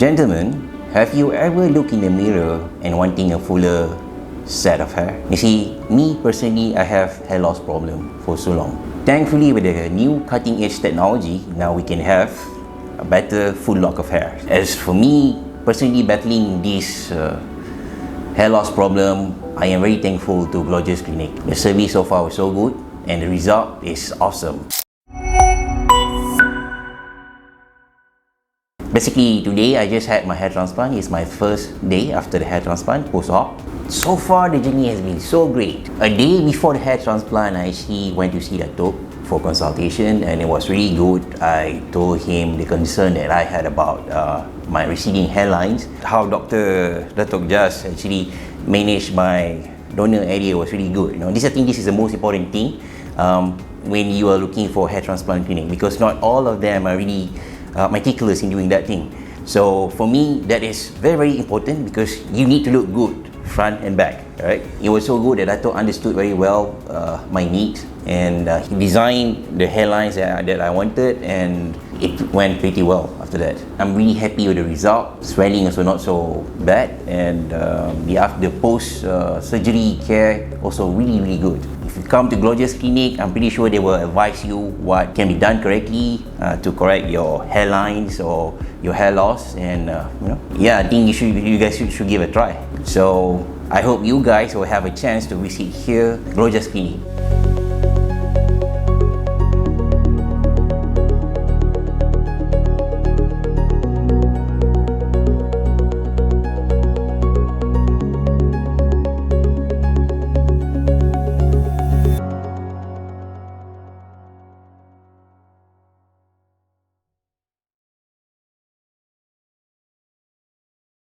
Gentlemen, have you ever looked in the mirror and wanting a fuller set of hair? You see, me personally, I have hair loss problem for so long. Thankfully, with the new cutting edge technology, now we can have a better full lock of hair. As for me, personally battling this hair loss problem, I am very thankful to GLOJAS Clinic. The service so far was so good and the result is awesome. Basically, today I just had my hair transplant. It's my first day after the hair transplant, post-op. So far, the journey has been so great. A day before the hair transplant, I actually went to see Datuk for consultation and it was really good. I told him the concern that I had about my receding hairlines. How Datuk just actually managed my donor area was really good. I think this is the most important thing when you are looking for hair transplant clinic, because not all of them are really meticulous in doing that thing. So for me, that is very, very important because you need to look good front and back, right? It was so good that Dato understood very well my needs and he designed the hairlines that I wanted, and it went pretty well after that. I'm really happy with the result. Swelling also not so bad, and the post surgery care also really, really good. If you come to GLOJAS Clinic, I'm pretty sure they will advise you what can be done correctly to correct your hairlines or your hair loss, and yeah, I think you guys should give a try. So I hope you guys will have a chance to visit here, GLOJAS Clinic.